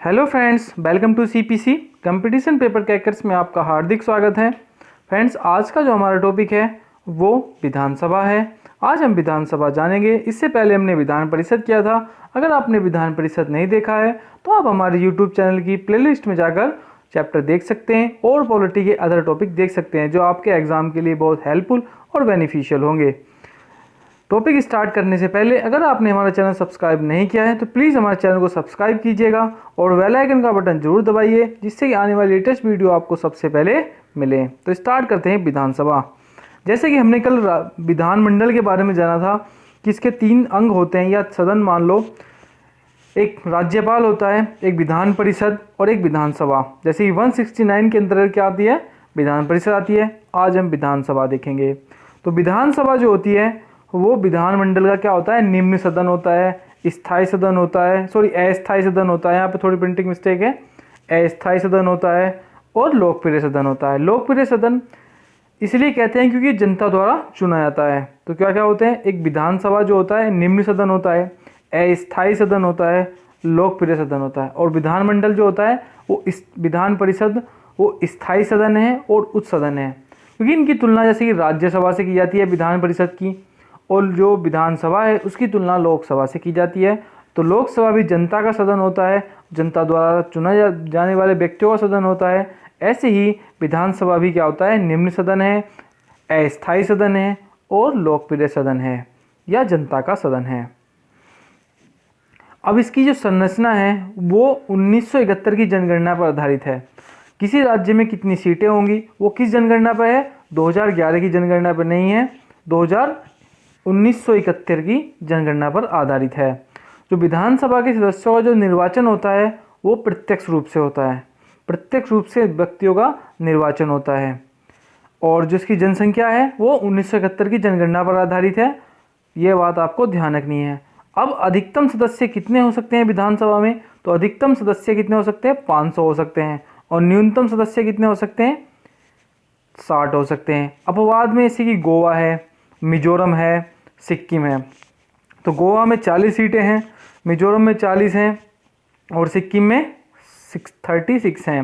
Hello friends, welcome to CPC competition paper crackers में आपका हार्दिक स्वागत है। फ्रेंड्स, आज का जो हमारा टॉपिक है वो विधानसभा है। आज हम विधानसभा जानेंगे। इससे पहले हमने विधान परिषद किया था। अगर आपने विधान परिषद नहीं देखा है तो आप हमारे यूट्यूब चैनल की प्लेलिस्ट में जाकर चैप्टर देख सकते हैं और पॉलिटी के अदर टॉपिक देख सकते हैं जो आपके एग्जाम के लिए बहुत हेल्पफुल और बेनिफिशियल होंगे। टॉपिक स्टार्ट करने से पहले अगर आपने हमारा चैनल सब्सक्राइब नहीं किया है तो प्लीज़ हमारे चैनल को सब्सक्राइब कीजिएगा और बेल आइकन का बटन जरूर दबाइए जिससे कि आने वाली लेटेस्ट वीडियो आपको सबसे पहले मिले। तो स्टार्ट करते हैं विधानसभा। जैसे कि हमने कल विधानमंडल के बारे में जाना था कि इसके 3 अंग होते हैं या सदन मान लो। एक राज्यपाल होता है, एक विधान परिषद और एक विधानसभा। जैसे कि 169 के अंतर्गत क्या आती है, विधान परिषद आती है। आज हम विधानसभा देखेंगे। तो विधानसभा जो होती है वो विधानमंडल का क्या होता है, निम्न सदन होता है, स्थायी सदन होता है, अस्थायी सदन होता है। यहाँ पे थोड़ी प्रिंटिंग मिस्टेक है। अस्थायी सदन होता है और लोकप्रिय सदन होता है। लोकप्रिय सदन इसलिए कहते हैं क्योंकि जनता द्वारा चुना जाता है। तो क्या क्या होते हैं, एक विधानसभा जो होता है निम्न सदन होता है, अस्थायी सदन होता है, लोकप्रिय सदन होता है। और विधानमंडल जो होता है वो इस विधान परिषद वो स्थायी सदन है और उच्च सदन है। क्योंकि इनकी तुलना जैसे कि राज्यसभा से की जाती है विधान परिषद की, और जो विधानसभा है उसकी तुलना लोकसभा से की जाती है। तो लोकसभा भी जनता का सदन होता है, जनता द्वारा चुना जाने वाले व्यक्तियों का सदन होता है। ऐसे ही विधानसभा भी क्या होता है, निम्न सदन है, अस्थायी सदन है और लोकप्रिय सदन है या जनता का सदन है। अब इसकी जो संरचना है वो 1971 की जनगणना पर आधारित है। किसी राज्य में कितनी सीटें होंगी वो किस जनगणना पर है, 2011 की जनगणना पर नहीं है, 1971 की जनगणना पर आधारित है। जो विधानसभा के सदस्यों का जो निर्वाचन होता है वो प्रत्यक्ष रूप से होता है। प्रत्यक्ष रूप से व्यक्तियों का निर्वाचन होता है और जिसकी जनसंख्या है वो 1971 की जनगणना पर आधारित है। ये बात आपको ध्यान रखनी है। अब अधिकतम सदस्य कितने हो सकते हैं विधानसभा में, तो अधिकतम सदस्य कितने हो सकते हैं, 500 हो सकते हैं। और न्यूनतम सदस्य कितने हो सकते हैं, 60 हो सकते हैं। अपवाद में जैसे कि गोवा है, मिजोरम है, सिक्किम है। तो गोवा में 40 सीटें हैं, मिजोरम में 40 हैं और सिक्किम में 36 हैं।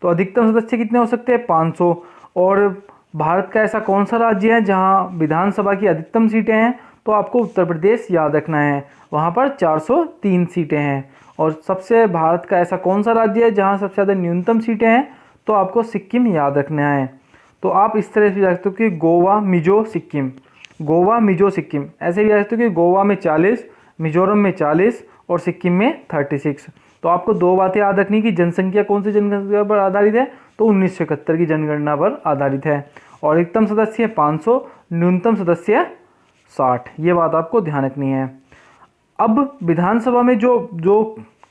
तो अधिकतम सदस्य कितने हो सकते हैं, 500। और भारत का ऐसा कौन सा राज्य है जहां विधानसभा की अधिकतम सीटें हैं, तो आपको उत्तर प्रदेश याद रखना है, वहां पर 403 सीटें हैं। और सबसे भारत का ऐसा कौन सा राज्य है जहां सबसे ज़्यादा न्यूनतम सीटें हैं, तो आपको सिक्किम याद रखना है। तो आप इस तरह से जा सकते हो कि गोवा मिजो सिक्किम, गोवा मिजो सिक्किम, ऐसे भी जा सकते हो कि गोवा में 40, मिजोरम में 40 और सिक्किम में 36। तो आपको 2 बातें याद रखनी कि जनसंख्या कौन सी जनगणना पर आधारित है, तो 1971 की जनगणना पर आधारित है। और अधिकतम सदस्य 500, न्यूनतम सदस्य 60। ये बात आपको ध्यान रखनी है। अब विधानसभा में जो जो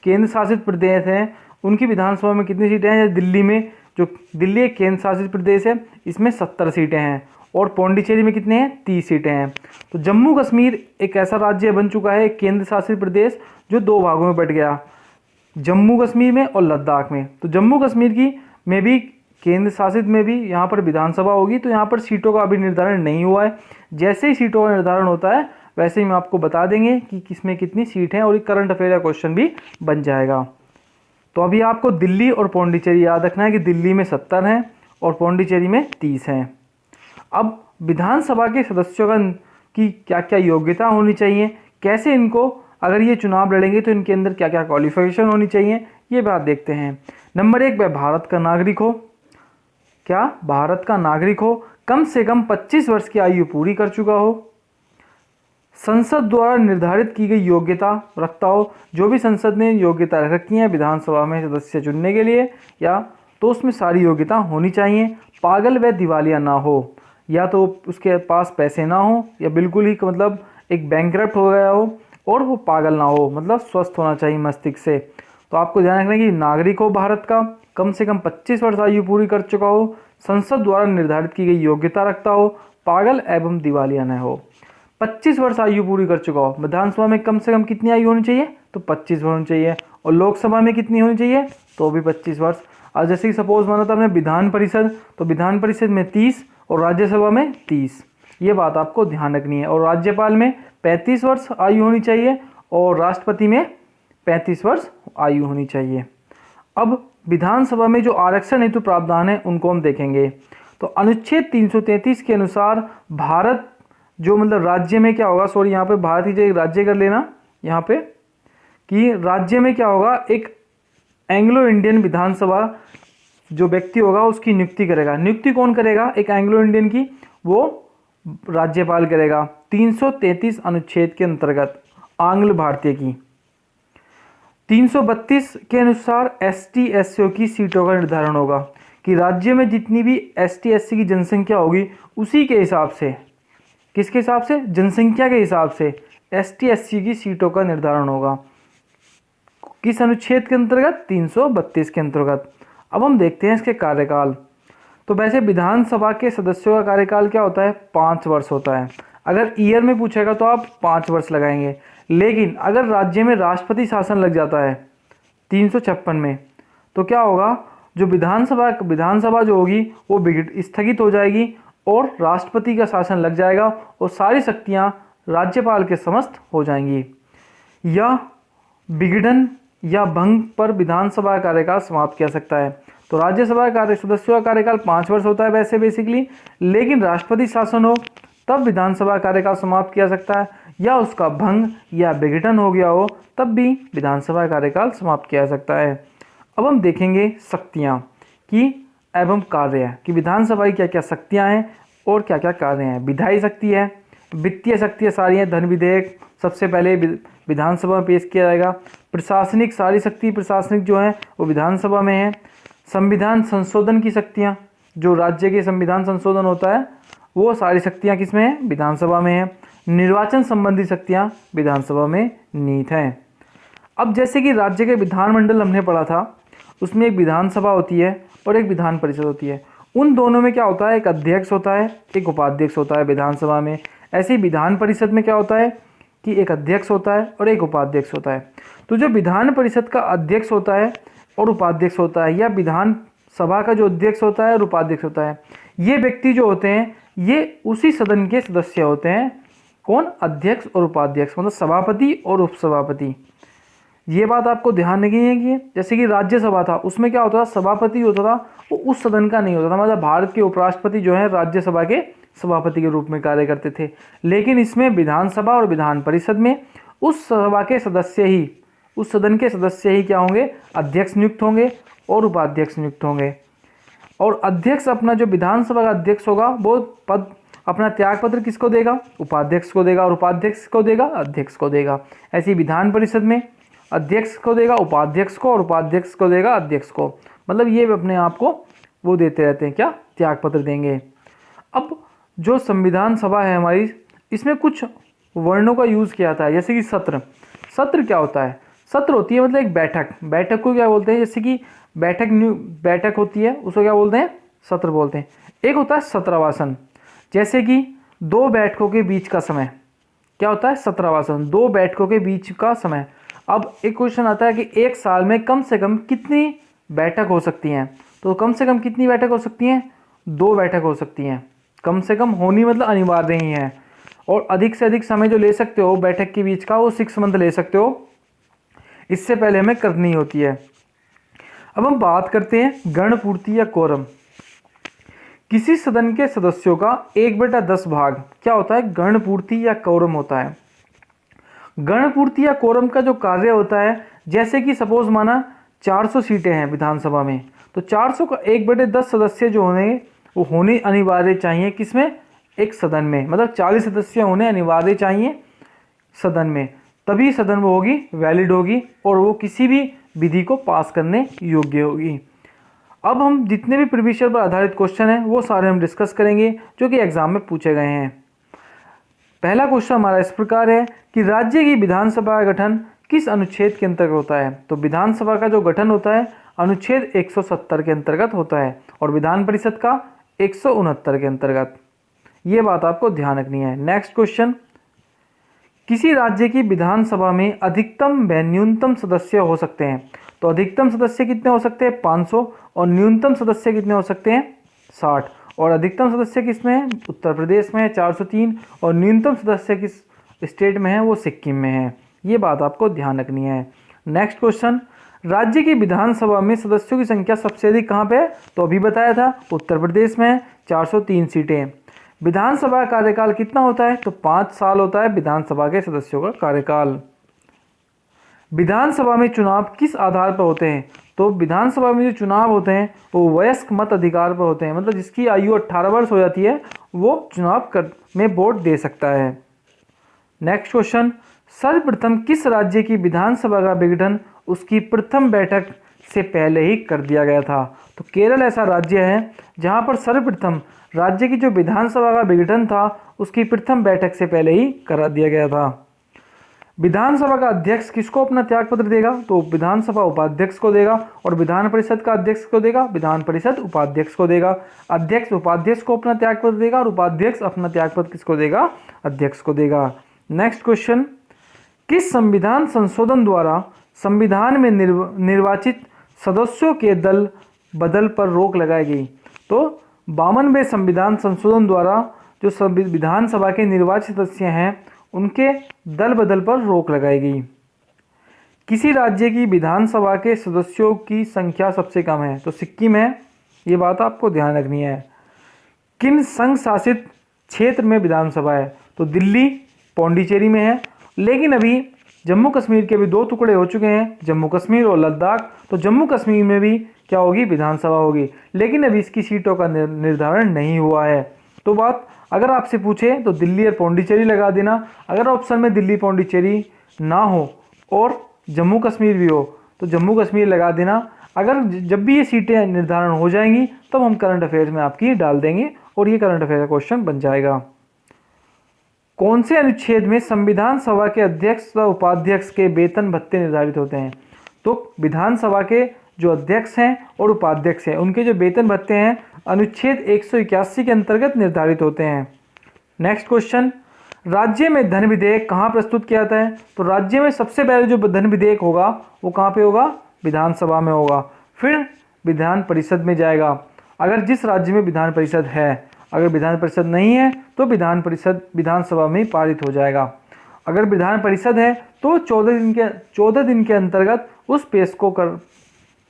केंद्र शासित प्रदेश हैं उनकी विधानसभा में कितनी सीटें हैं। दिल्ली में, जो दिल्ली एक केंद्र शासित प्रदेश है, इसमें 70 सीटें हैं। और पौंडीचेरी में कितने हैं, 30 सीटें हैं। तो जम्मू कश्मीर एक ऐसा राज्य बन चुका है, एक केंद्र शासित प्रदेश जो 2 भागों में बट गया, जम्मू कश्मीर में और लद्दाख में। तो जम्मू कश्मीर की में भी केंद्र शासित में भी यहाँ पर विधानसभा होगी। तो यहाँ पर सीटों का अभी निर्धारण नहीं हुआ है। जैसे ही सीटों का निर्धारण होता है वैसे ही हम आपको बता देंगे कि किसमें कितनी सीट है और एक करंट अफेयर का क्वेश्चन भी बन जाएगा। तो अभी आपको दिल्ली और पौंडीचेरी याद रखना है कि दिल्ली में 70 हैं और पौंडीचेरी में 30 हैं। अब विधानसभा के सदस्यों की क्या क्या योग्यता होनी चाहिए, कैसे इनको अगर ये चुनाव लड़ेंगे तो इनके अंदर क्या क्या क्वालिफिकेशन होनी चाहिए, ये बात देखते हैं। नंबर 1, वह भारत का नागरिक हो। क्या भारत का नागरिक हो, कम से कम 25 वर्ष की आयु पूरी कर चुका हो, संसद द्वारा निर्धारित की गई योग्यता रखता हो। जो भी संसद ने योग्यता रख रखी है विधानसभा में सदस्य चुनने के लिए या तो उसमें सारी योग्यता होनी चाहिए। पागल व दिवालिया ना हो, या तो उसके पास पैसे ना हो या बिल्कुल ही मतलब एक बैंकरप्ट हो गया हो, और वो पागल ना हो, मतलब स्वस्थ होना चाहिए मस्तिष्क से। तो आपको ध्यान रखना है कि नागरिक हो भारत का, कम से कम 25 वर्ष आयु पूरी कर चुका हो, संसद द्वारा निर्धारित की गई योग्यता रखता हो, पागल एवं दिवालिया न हो। 25 वर्ष आयु पूरी कर चुका हो। विधानसभा में कम से कम कितनी आयु होनी चाहिए, तो 25 होनी चाहिए। और लोकसभा में कितनी होनी चाहिए, तो भी 25 वर्ष। आज जैसे कि सपोज माना था हमने विधान परिषद, तो विधान परिषद में 30 और राज्यसभा में 30। ये बात आपको ध्यान रखनी है। और राज्यपाल में 35 वर्ष आयु होनी चाहिए और राष्ट्रपति में 35 वर्ष आयु होनी चाहिए। अब विधानसभा में जो आरक्षण हेतु प्रावधान है उनको हम देखेंगे। तो अनुच्छेद 333 के अनुसार भारत जो मतलब राज्य में क्या होगा, सॉरी यहाँ पे भारत की जगह राज्य कर लेना यहाँ पे, कि राज्य में क्या होगा, एक एंग्लो इंडियन विधानसभा जो व्यक्ति होगा उसकी नियुक्ति करेगा। नियुक्ति कौन करेगा? एक एंग्लो इंडियन की, वो राज्यपाल करेगा 333 अनुच्छेद के अंतर्गत आंग्ल भारतीय की। 332 के अनुसार एसटी एससीओ की सीटों का निर्धारण होगा कि राज्य में जितनी भी एसटी एससी की जनसंख्या होगी उसी के हिसाब से, किसके हिसाब से? जनसंख्या के हिसाब से एसटी एससी की सीटों का निर्धारण होगा। किस अनुच्छेद के अंतर्गत? 332 के अंतर्गत। अब हम देखते हैं इसके कार्यकाल। तो वैसे विधानसभा के सदस्यों का कार्यकाल क्या होता है? 5 वर्ष होता है। अगर ईयर में पूछेगा तो आप 5 वर्ष लगाएंगे, लेकिन अगर राज्य में राष्ट्रपति शासन लग जाता है 356 में, तो क्या होगा, जो विधानसभा जो होगी वो स्थगित हो जाएगी और राष्ट्रपति का शासन लग जाएगा और सारी शक्तियां राज्यपाल के समस्त हो जाएंगी। या विघटन या भंग पर विधानसभा कार्यकाल समाप्त किया सकता है। तो राज्यसभा कार्य सदस्यों का कार्यकाल 5 वर्ष होता है वैसे बेसिकली, लेकिन राष्ट्रपति शासन हो तब विधानसभा कार्यकाल समाप्त किया सकता है, या उसका भंग या विघटन हो गया हो तब भी विधानसभा कार्यकाल समाप्त किया जा सकता है। अब हम देखेंगे शक्तियाँ की एवं कार्य कि विधानसभा की क्या क्या शक्तियाँ हैं और क्या क्या कार्य हैं। विधायी शक्ति है, वित्तीय शक्तियाँ सारी हैं, धन विधेयक सबसे पहले विधानसभा में पेश किया जाएगा। प्रशासनिक सारी शक्ति प्रशासनिक जो है वो विधानसभा में है। संविधान संशोधन की शक्तियाँ, जो राज्य के संविधान संशोधन होता है वो सारी शक्तियाँ किस में है? विधानसभा में है। निर्वाचन संबंधी शक्तियाँ विधानसभा में निहित हैं। अब जैसे कि राज्य के विधानमंडल हमने पढ़ा था, उसमें एक विधानसभा होती है और एक विधान परिषद होती है। उन दोनों में क्या होता है? एक अध्यक्ष होता है, एक उपाध्यक्ष होता है विधानसभा में। ऐसे ही विधान परिषद में क्या होता है कि एक अध्यक्ष होता है और एक उपाध्यक्ष होता है। तो जो विधान परिषद का अध्यक्ष होता है और उपाध्यक्ष होता है, या विधान सभा का जो अध्यक्ष होता है और उपाध्यक्ष होता है, ये व्यक्ति जो होते हैं ये उसी सदन के सदस्य होते हैं। कौन? अध्यक्ष और उपाध्यक्ष, मतलब सभापति और उपसभापति। ये बात आपको ध्यान रखनी है कि जैसे कि राज्यसभा था उसमें क्या होता था? सभापति होता था, वो उस सदन का नहीं होता था, मतलब भारत के उपराष्ट्रपति जो है राज्यसभा के सभापति के रूप में कार्य करते थे। लेकिन इसमें विधानसभा और विधान परिषद में उस सभा के सदस्य ही, उस सदन के सदस्य ही क्या होंगे? अध्यक्ष नियुक्त होंगे और उपाध्यक्ष नियुक्त होंगे। और अध्यक्ष अपना जो विधानसभा का अध्यक्ष होगा वो पद अपना त्याग पत्र किसको देगा? उपाध्यक्ष को देगा, और उपाध्यक्ष को देगा अध्यक्ष को देगा। ऐसे ही विधान परिषद में अध्यक्ष को देगा उपाध्यक्ष को, और उपाध्यक्ष को देगा अध्यक्ष को। मतलब ये अपने आप को वो देते रहते हैं, क्या? त्याग पत्र देंगे। अब जो संविधान सभा है हमारी, इसमें कुछ वर्णों का यूज़ किया जाता है, जैसे कि सत्र। सत्र क्या होता है? सत्र होती है मतलब एक बैठक। बैठक को क्या बोलते हैं? जैसे कि बैठक होती है उसको क्या बोलते हैं? सत्र बोलते हैं। एक होता है सत्रावासन, जैसे कि 2 बैठकों के बीच का समय क्या होता है? सत्रावासन, 2 बैठकों के बीच का समय। अब एक क्वेश्चन आता है कि एक साल में कम से कम कितनी बैठक हो सकती हैं? तो कम से कम कितनी बैठक हो सकती हैं? 2 बैठक हो सकती हैं। कम से कम होनी मतलब अनिवार्य ही है। और अधिक से अधिक समय जो ले सकते हो बैठक के बीच का वो 6 मंथ ले सकते हो, इससे पहले हमें करनी होती है। अब हम बात करते हैं गणपूर्ति या कोरम। किसी सदन के सदस्यों का 1/10 भाग क्या होता है? गणपूर्ति या कोरम होता है। गणपूर्ति या कोरम का जो कार्य होता है, जैसे कि सपोज माना 400 सीटें हैं विधानसभा में, तो 400 का 1/10 सदस्य जो होने वो होने अनिवार्य चाहिए किसमें? एक सदन में, मतलब 40 सदस्य होने अनिवार्य चाहिए सदन में, तभी सदन वो होगी वैलिड होगी और वो किसी भी विधि को पास करने योग्य होगी। अब हम जितने भी प्रीवियस ईयर पर आधारित क्वेश्चन हैं वो सारे हम डिस्कस करेंगे जो कि एग्जाम में पूछे गए हैं। पहला क्वेश्चन हमारा इस प्रकार है कि राज्य की विधानसभा का गठन किस अनुच्छेद के अंतर्गत होता है? तो विधानसभा का जो गठन होता है अनुच्छेद 170 के अंतर्गत होता है और विधान परिषद का 169 के अंतर्गत। ये बात आपको ध्यान रखनी है। नेक्स्ट क्वेश्चन, किसी राज्य की विधानसभा में अधिकतम व न्यूनतम सदस्य हो सकते हैं? तो अधिकतम सदस्य कितने हो सकते हैं? 500, और न्यूनतम सदस्य कितने हो सकते हैं? 60। और अधिकतम सदस्य किस में है? उत्तर प्रदेश में है 403, और न्यूनतम सदस्य किस स्टेट में है? वो सिक्किम में है। ये बात आपको ध्यान रखनी है। नेक्स्ट क्वेश्चन, राज्य की विधानसभा में सदस्यों की संख्या सबसे अधिक कहाँ पे है? तो अभी बताया था उत्तर प्रदेश में है, 403 सीटें। विधानसभा का कार्यकाल कितना होता है? तो 5 साल होता है विधानसभा के सदस्यों का कार्यकाल। विधानसभा में चुनाव किस आधार पर होते हैं? तो विधानसभा में जो चुनाव होते हैं वो वयस्क मत अधिकार पर होते हैं, मतलब जिसकी आयु 18 वर्ष हो जाती है वो चुनाव में वोट दे सकता है। नेक्स्ट क्वेश्चन, सर्वप्रथम किस राज्य की विधानसभा का विघटन उसकी प्रथम बैठक से पहले ही कर दिया गया था? तो केरल ऐसा राज्य है जहां पर सर्वप्रथम राज्य की जो विधानसभा का विघटन था उसकी प्रथम बैठक से पहले ही करा दिया गया था। विधानसभा का अध्यक्ष किसको अपना त्यागपत्र देगा? तो विधानसभा उपाध्यक्ष को देगा। और विधान परिषद का अध्यक्ष को देगा? विधान परिषद उपाध्यक्ष को देगा। अध्यक्ष उपाध्यक्ष को अपना त्यागपत्र देगा और उपाध्यक्ष अपना त्यागपत्र किसको देगा? अध्यक्ष को देगा। नेक्स्ट क्वेश्चन, किस संविधान संशोधन द्वारा संविधान में निर्वाचित सदस्यों के दल बदल पर रोक लगाई गई? तो 52वें संविधान संशोधन द्वारा जो विधानसभा के निर्वाचित सदस्य हैं उनके दल बदल पर रोक लगाई गई। किसी राज्य की विधानसभा के सदस्यों की संख्या सबसे कम है? तो सिक्किम है, ये बात आपको ध्यान रखनी है। किन संघ शासित क्षेत्र में विधानसभा है? तो दिल्ली, पौंडीचेरी में है। लेकिन अभी जम्मू कश्मीर के भी 2 टुकड़े हो चुके हैं, जम्मू कश्मीर और लद्दाख। तो जम्मू कश्मीर में भी क्या होगी? विधानसभा होगी, लेकिन अभी इसकी सीटों का निर्धारण नहीं हुआ है। तो बात अगर आपसे पूछे तो दिल्ली और पौंडीचेरी लगा देना। अगर ऑप्शन में दिल्ली पौंडीचेरी ना हो और जम्मू कश्मीर भी हो तो जम्मू कश्मीर लगा देना। अगर जब भी ये सीटें निर्धारण हो जाएंगी तब हम करंट अफेयर्स में आपकी डाल देंगे और ये करंट अफेयर का क्वेश्चन बन जाएगा। कौन से अनुच्छेद में संविधान सभा के अध्यक्ष व उपाध्यक्ष के वेतन भत्ते निर्धारित होते हैं? तो विधानसभा के जो अध्यक्ष हैं और उपाध्यक्ष हैं उनके जो वेतन भत्ते हैं अनुच्छेद 181 के अंतर्गत निर्धारित होते हैं। नेक्स्ट क्वेश्चन, राज्य में धन विधेयक कहाँ प्रस्तुत किया जाता है? तो राज्य में सबसे पहले जो धन विधेयक होगा वो कहाँ पे होगा? विधानसभा में होगा, फिर विधान परिषद में जाएगा। अगर जिस राज्य में विधान परिषद है, अगर विधान परिषद नहीं है तो विधानसभा में पारित हो जाएगा। अगर विधान परिषद है तो 14 दिन के अंतर्गत उस पेश को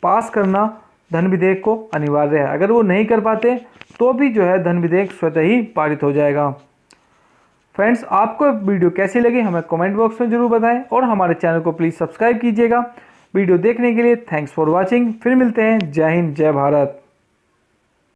पास करना धन विधेयक को अनिवार्य है। अगर वो नहीं कर पाते तो भी जो है धन विधेयक स्वतः ही पारित हो जाएगा। फ्रेंड्स, आपको वीडियो कैसी लगी हमें कमेंट बॉक्स में जरूर बताएं और हमारे चैनल को प्लीज़ सब्सक्राइब कीजिएगा। वीडियो देखने के लिए थैंक्स फॉर वॉचिंग। फिर मिलते हैं। जय हिंद, जय भारत।